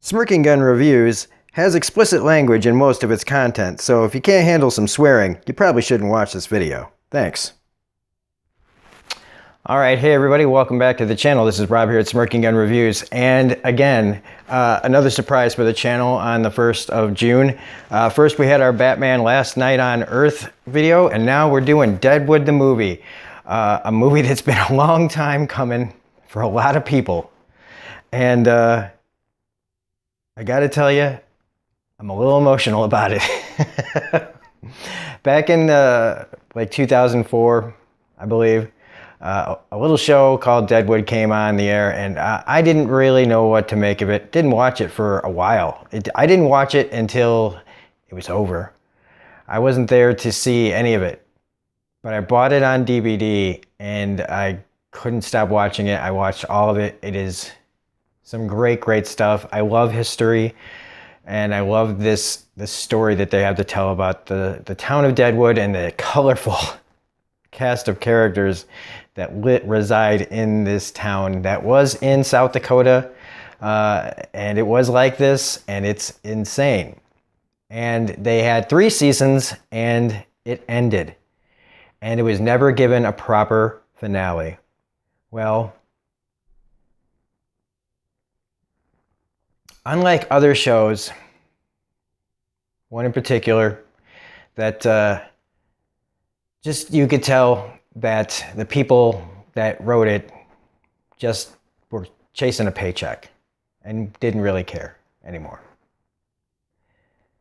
Smirking Gun Reviews has explicit language in most of its content, so if you can't handle some swearing, you probably shouldn't watch this video. Thanks. Alright, hey everybody, welcome back to the channel. This is Rob here at Smirking Gun Reviews, and again, another surprise for the channel on the 1st of June. First we had our Batman Last Night on Earth video, and now we're doing Deadwood the Movie. A movie that's been a long time coming for a lot of people. And I gotta tell you, I'm a little emotional about it. Back in like 2004, I believe, a little show called Deadwood came on the air, and I didn't really know what to make of it. Didn't watch it for a while. I didn't watch it until it was over. I wasn't there to see any of it, but I bought it on DVD, and I couldn't stop watching it. I watched all of it. It is some great stuff. I love history, and I love this story that they have to tell about the town of Deadwood and the colorful cast of characters that reside in this town that was in South Dakota, and it was like this, and it's insane. And they had 3 seasons, and it ended, and it was never given a proper finale. Well, unlike other shows, one in particular, that just you could tell that the people that wrote it just were chasing a paycheck and didn't really care anymore.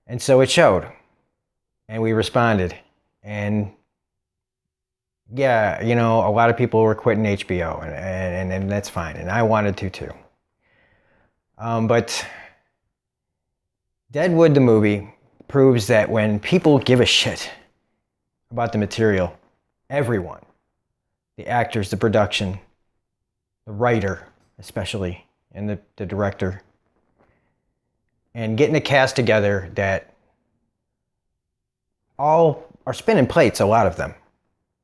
And so it showed, and we responded. And yeah, you know, a lot of people were quitting HBO, and that's fine, and I wanted to too. But Deadwood the movie proves that when people give a shit about the material, everyone, the actors, the production, the writer especially, and the director, and getting a cast together that all are spinning plates, a lot of them.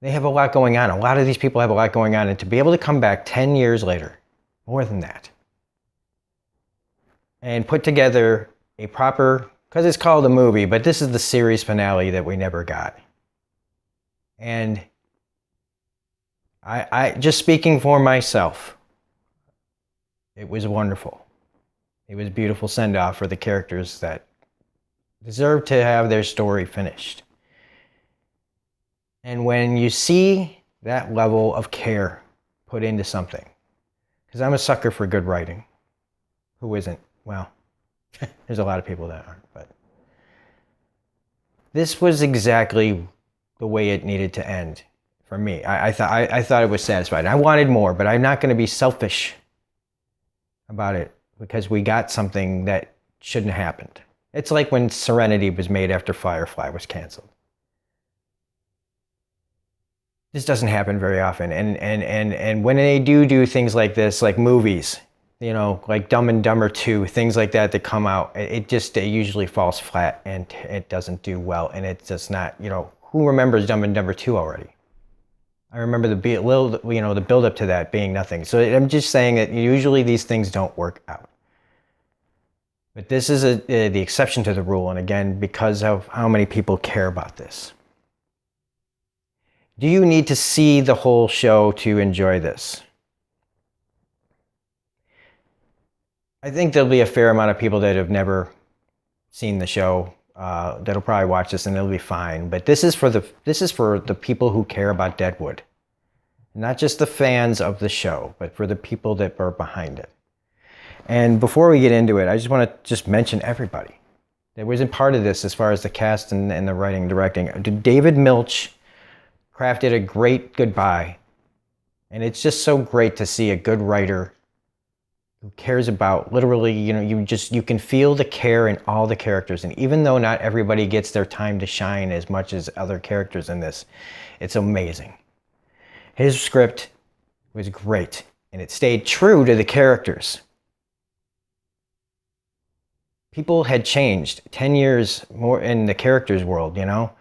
They have a lot going on. A lot of these people have a lot going on, and to be able to come back 10 years later, more than that, and put together a proper, because it's called a movie, but this is the series finale that we never got. And I just speaking for myself, it was wonderful. It was a beautiful send-off for the characters that deserve to have their story finished. And when you see that level of care put into something, because I'm a sucker for good writing. Who isn't? Well, there's a lot of people that aren't, but this was exactly the way it needed to end for me. I thought it was satisfied. I wanted more, but I'm not going to be selfish about it because we got something that shouldn't have happened. It's like when Serenity was made after Firefly was canceled. This doesn't happen very often, and when they do things like this, like movies, you know, like Dumb and Dumber 2, things like that that come out, it usually falls flat and it doesn't do well, and it's just not, you know, who remembers Dumb and Dumber 2 already? I remember the build up to that being nothing. So I'm just saying that usually these things don't work out. But this is the exception to the rule, and again, because of how many people care about this. Do you need to see the whole show to enjoy this? I think there'll be a fair amount of people that have never seen the show that'll probably watch this, and it'll be fine. But this is for the people who care about Deadwood, not just the fans of the show, but for the people that are behind it. And before we get into it, I just want to mention everybody that was a part of this as far as the cast and the writing and directing. David Milch crafted a great goodbye, and it's just so great to see a good writer who cares about, literally, you know, you can feel the care in all the characters. And even though not everybody gets their time to shine as much as other characters in this, it's amazing. His script was great, and it stayed true to the characters. People had changed 10 years more in the characters' world, you know?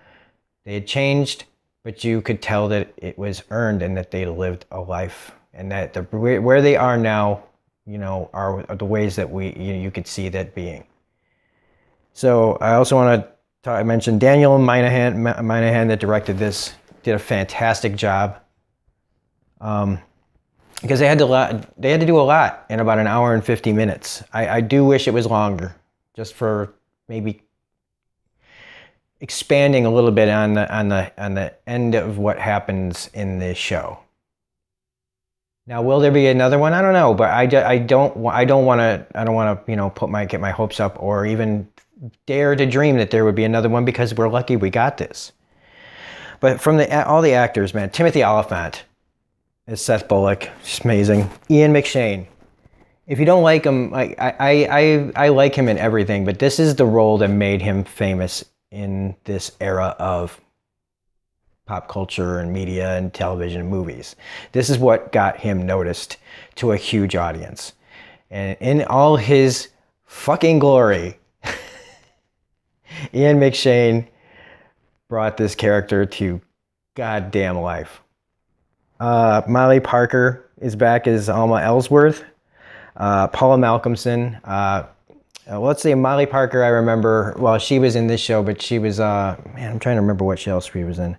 They had changed, but you could tell that it was earned and that they lived a life, and that where they are now are the ways that you could see that being. So I also want to I mentioned Daniel Minahan that directed this, did a fantastic job. Because they had to do a lot in about an hour and 50 minutes. I do wish it was longer, just for maybe expanding a little bit on the end of what happens in this show. Now, will there be another one? I don't know, but I don't want to get my hopes up or even dare to dream that there would be another one, because we're lucky we got this. But from all the actors, man, Timothy Olyphant is Seth Bullock, just amazing. Ian McShane. If you don't like him, I like him in everything, but this is the role that made him famous in this era of pop culture and media and television and movies. This is what got him noticed to a huge audience. And in all his fucking glory, Ian McShane brought this character to goddamn life. Molly Parker is back as Alma Ellsworth. Paula Malcolmson. Let's say Molly Parker, I remember, well, she was in this show, but she was, man, I'm trying to remember what else she was in.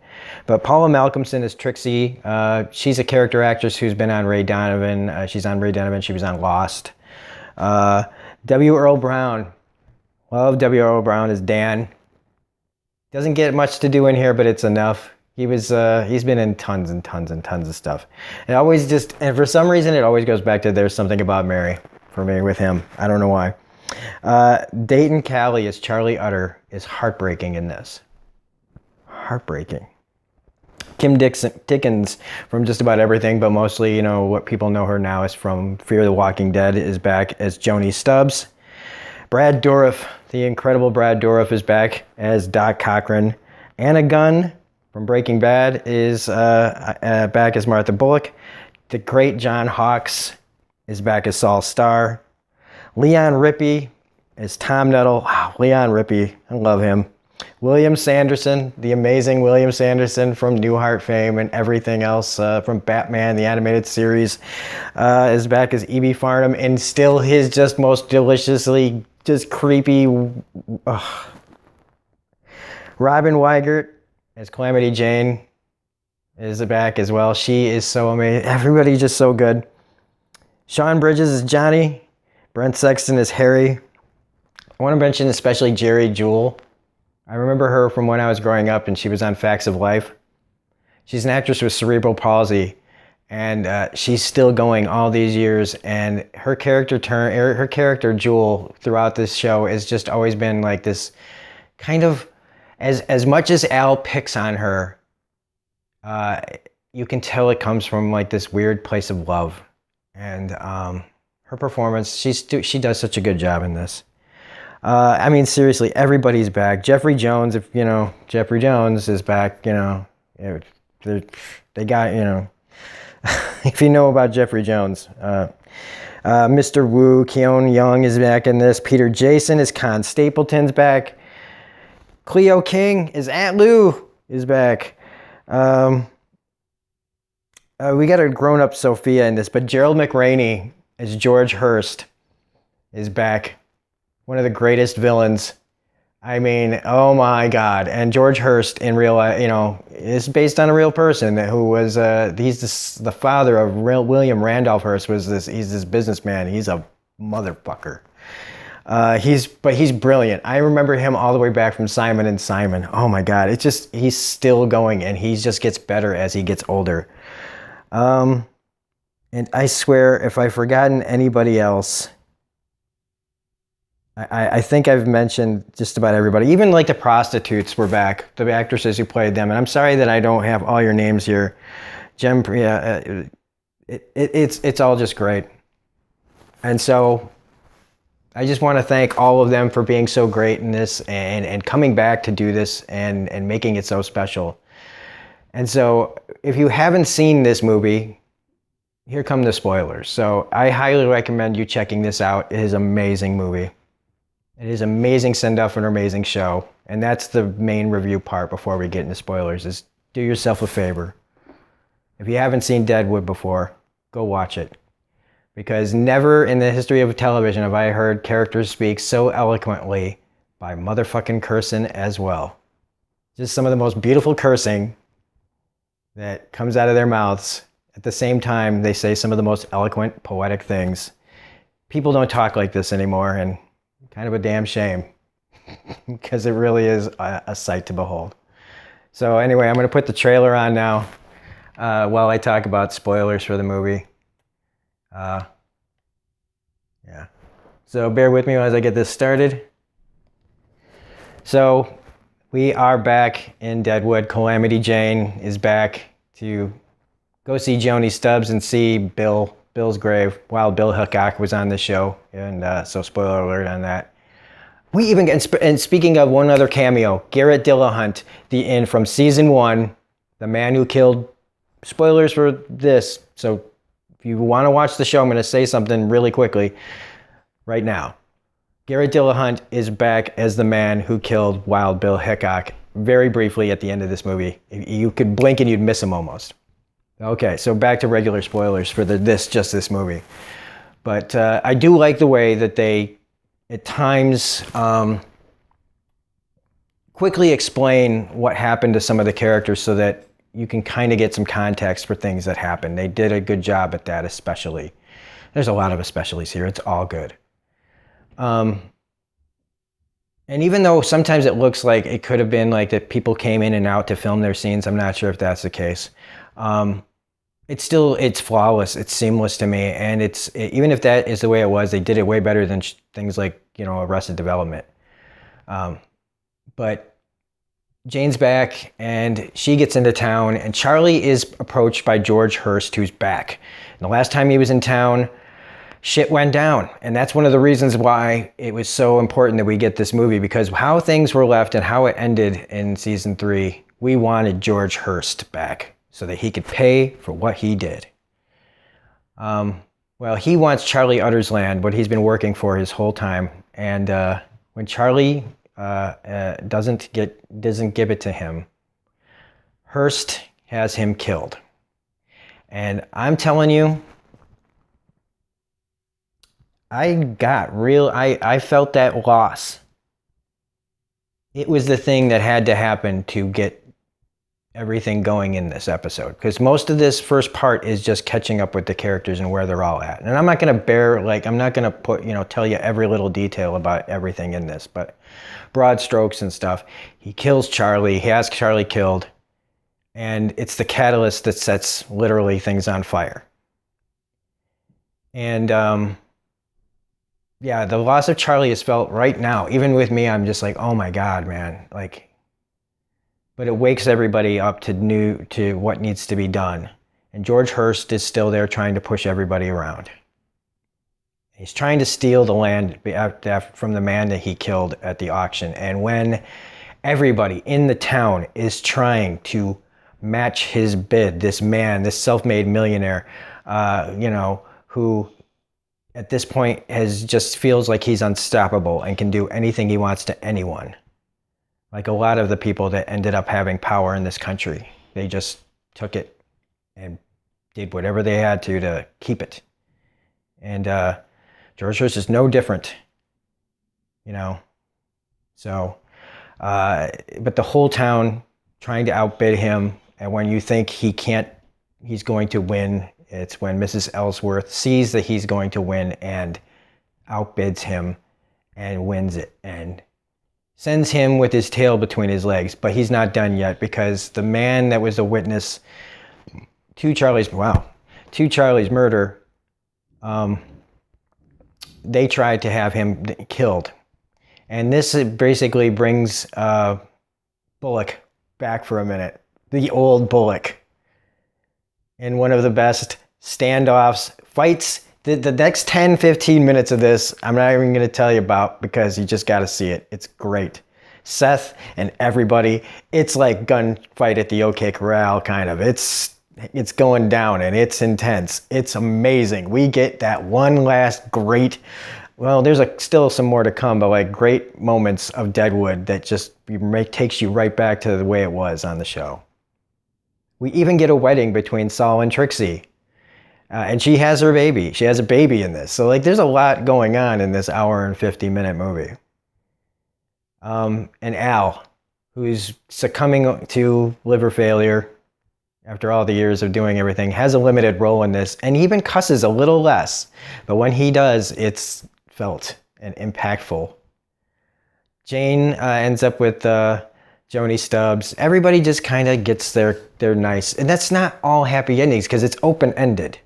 But Paula Malcolmson is Trixie. She's a character actress who's been on Ray Donovan. She's on Ray Donovan. She was on Lost. W. Earl Brown. Love W. Earl Brown as Dan. Doesn't get much to do in here, but it's enough. He's been in tons and tons and tons of stuff. And for some reason, it always goes back to There's Something About Mary for me with him. I don't know why. Dayton Cali as Charlie Utter is heartbreaking in this. Heartbreaking. Kim Dickens from just about everything, but mostly, what people know her now is from Fear the Walking Dead, is back as Joni Stubbs. Brad Dourif, the incredible Brad Dourif, is back as Doc Cochran. Anna Gunn from Breaking Bad is back as Martha Bullock. The great John Hawkes is back as Saul Starr. Leon Rippey is Tom Nettle. Wow, Leon Rippey, I love him. William Sanderson, the amazing William Sanderson from Newhart fame and everything else, from Batman, the animated series, is back as E.B. Farnham, and still his just most deliciously just creepy. Robin Weigert as Calamity Jane is back as well. She is so amazing. Everybody's just so good. Sean Bridges is Johnny. Brent Sexton is Harry. I want to mention especially Jerry Jewell. I remember her from when I was growing up, and she was on Facts of Life. She's an actress with cerebral palsy, and she's still going all these years. And her character Jewel throughout this show has just always been like this kind of, as much as Al picks on her, you can tell it comes from like this weird place of love. And her performance, she does such a good job in this. I mean, seriously, everybody's back. Jeffrey Jones, Jeffrey Jones is back, they got, if you know about Jeffrey Jones. Mr. Wu, Keone Young is back in this. Peter Jason is Con Stapleton's back. Cleo King is Aunt Lou is back. We got a grown-up Sophia in this, but Gerald McRaney as George Hurst is back. One of the greatest villains. I mean, oh my God. And George Hurst in real life, is based on a real person who was, the father of William Randolph Hearst. He's this businessman. He's a motherfucker. He's brilliant. I remember him all the way back from Simon and Simon. Oh my God. He's still going, and he just gets better as he gets older. And I swear, if I've forgotten anybody else, I think I've mentioned just about everybody. Even like the prostitutes were back, the actresses who played them. And I'm sorry that I don't have all your names here. It's all just great. And so I just want to thank all of them for being so great in this and coming back to do this and making it so special. And so if you haven't seen this movie, here come the spoilers. So I highly recommend you checking this out. It is an amazing movie. It is an amazing send-off and an amazing show. And that's the main review part before we get into spoilers, is do yourself a favor. If you haven't seen Deadwood before, go watch it. because never in the history of television have I heard characters speak so eloquently by motherfucking cursing as well. Just some of the most beautiful cursing that comes out of their mouths. At the same time, they say some of the most eloquent, poetic things. People don't talk like this anymore, and kind of a damn shame, because it really is a sight to behold. So anyway, I'm going to put the trailer on now while I talk about spoilers for the movie. Yeah. So bear with me as I get this started. So we are back in Deadwood. Calamity Jane is back to go see Joni Stubbs and see Bill's grave while Bill Hickok was on the show. And so spoiler alert on that. We even get, and speaking of one other cameo, Garrett Dillahunt, from season 1, the man who killed, spoilers for this, so if you want to watch the show, I'm going to say something really quickly right now. Garrett Dillahunt is back as the man who killed Wild Bill Hickok very briefly at the end of this movie. You could blink and you'd miss him almost. Okay, so back to regular spoilers for just this movie. But I do like the way that they, at times, quickly explain what happened to some of the characters so that you can kind of get some context for things that happen. They did a good job at that, especially. There's a lot of especiallys here. It's all good. And even though sometimes it looks like it could have been like that people came in and out to film their scenes, I'm not sure if that's the case. It's flawless. It's seamless to me. And even if that is the way it was, they did it way better than things like, Arrested Development. But Jane's back and she gets into town, and Charlie is approached by George Hurst, who's back. And the last time he was in town, shit went down. And that's one of the reasons why it was so important that we get this movie, because how things were left and how it ended in season 3, we wanted George Hurst back so that he could pay for what he did. Well, he wants Charlie Utter's land, what he's been working for his whole time. And when Charlie doesn't give it to him, Hurst has him killed. And I'm telling you, I felt that loss. It was the thing that had to happen to get everything going in this episode, because most of this first part is just catching up with the characters and where they're all at. And I'm not going to I'm not going to tell you every little detail about everything in this, but broad strokes and stuff. He kills Charlie. He has Charlie killed, and it's the catalyst that sets literally things on fire. And yeah, the loss of Charlie is felt right now. Even with me, I'm just like, oh my God, man. But it wakes everybody up to what needs to be done. And George Hurst is still there trying to push everybody around. He's trying to steal the land from the man that he killed at the auction. And when everybody in the town is trying to match his bid, this man, this self-made millionaire, who at this point feels like he's unstoppable and can do anything he wants to anyone. Like a lot of the people that ended up having power in this country. They just took it and did whatever they had to keep it. And George Hurst is no different, So, but the whole town trying to outbid him. And when you think he's going to win, it's when Mrs. Ellsworth sees that he's going to win and outbids him and wins it and sends him with his tail between his legs. But he's not done yet, because the man that was a witness to Charlie's murder, they tried to have him killed. And this basically brings Bullock back for a minute. The old Bullock. In one of the best standoffs, fights. The next 10, 15 minutes of this, I'm not even going to tell you about, because you just got to see it. It's great. Seth and everybody, it's like gunfight at the OK Corral, kind of. It's going down, and it's intense. It's amazing. We get that one last great, well, there's still some more to come, but great moments of Deadwood that just takes you right back to the way it was on the show. We even get a wedding between Saul and Trixie. And she has her baby. She has a baby in this. So like there's a lot going on in this hour and 50-minute movie. And Al, who's succumbing to liver failure after all the years of doing everything, has a limited role in this, and he even cusses a little less. But when he does, it's felt and impactful. Jane ends up with Joni Stubbs. Everybody just kind of gets their nice, and that's not all happy endings because it's open-ended.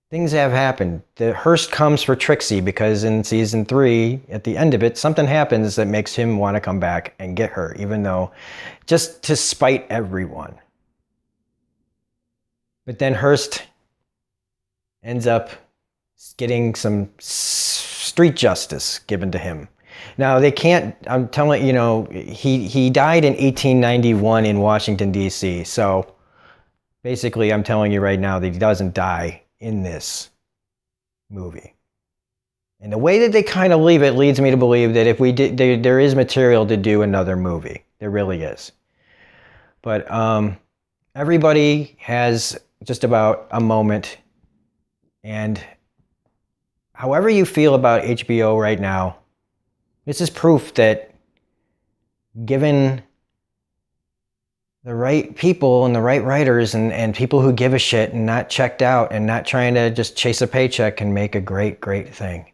Things have happened. The Hearst comes for Trixie because in season 3, at the end of it, something happens that makes him want to come back and get her, even though just to spite everyone. But then Hearst ends up getting some street justice given to him. Now they can't, I'm telling you, know, he died in 1891 in Washington, D.C. So basically I'm telling you right now that he doesn't die in this movie. And the way that they kind of leave it leads me to believe that if we did, there is material to do another movie. There really is. But everybody has just about a moment. And however you feel about HBO right now, this is proof that given the right people and the right writers and people who give a shit and not checked out and not trying to just chase a paycheck can make a great, great thing.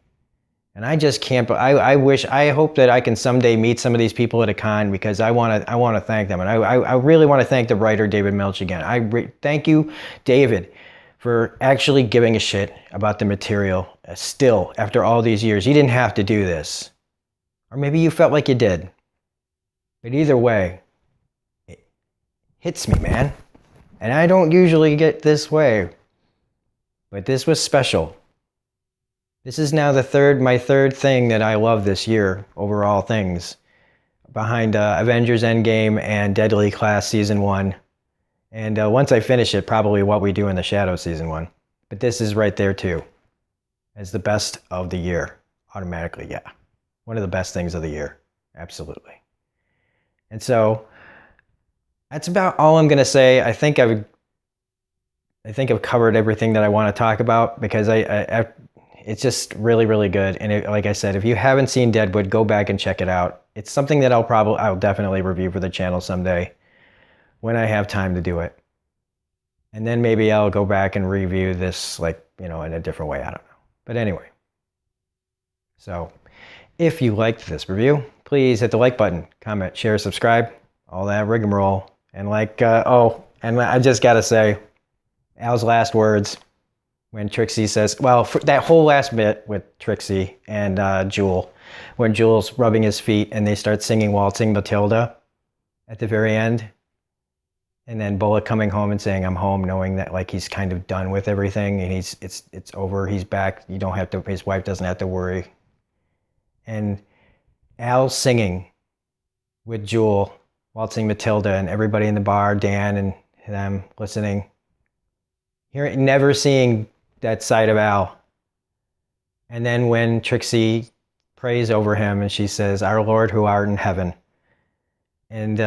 And I just can't, I hope that I can someday meet some of these people at a con because I want to thank them. And I really want to thank the writer, David Milch, again. Thank you, David, for actually giving a shit about the material still after all these years. You didn't have to do this. Or maybe you felt like you did. But either way, it hits me, man. And I don't usually get this way. But this was special. This is now my third thing that I love this year, over all things. Behind Avengers Endgame and Deadly Class Season 1. And once I finish it, probably What We Do in the Shadows Season 1. But this is right there too. As the best of the year. Automatically, yeah. One of the best things of the year. Absolutely. And so, that's about all I'm going to say. I think I've covered everything that I want to talk about because it's just really, really good. And like I said, if you haven't seen Deadwood, go back and check it out. It's something that I'll definitely review for the channel someday when I have time to do it. And then maybe I'll go back and review this, like, you know, in a different way. I don't know. But anyway. So, if you liked this review, please hit the like button, comment, share, subscribe, all that rigmarole. And and I just got to say, Al's last words when Trixie says, well, that whole last bit with Trixie and Jewel, when Jewel's rubbing his feet and they start singing Waltzing Matilda at the very end. And then Bullock coming home and saying, I'm home, knowing that like he's kind of done with everything and it's over, he's back, his wife doesn't have to worry. And Al singing with Jewel, Waltzing Matilda, and everybody in the bar, Dan and them listening. Never seeing that side of Al. And then when Trixie prays over him and she says, Our Lord who art in heaven. And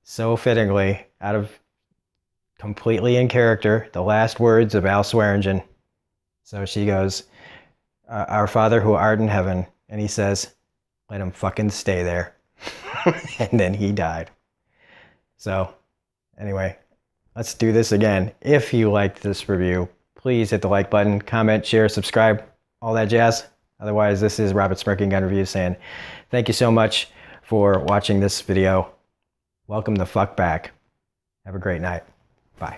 so fittingly, out of completely in character, the last words of Al Swearingen. So she goes, Our Father who art in heaven. And he says, let him fucking stay there. And then he died. So, anyway, let's do this again. If you liked this review, please hit the like button, comment, share, subscribe, all that jazz. Otherwise, this is Robert Smirking Gun Reviews saying thank you so much for watching this video. Welcome the fuck back. Have a great night. Bye.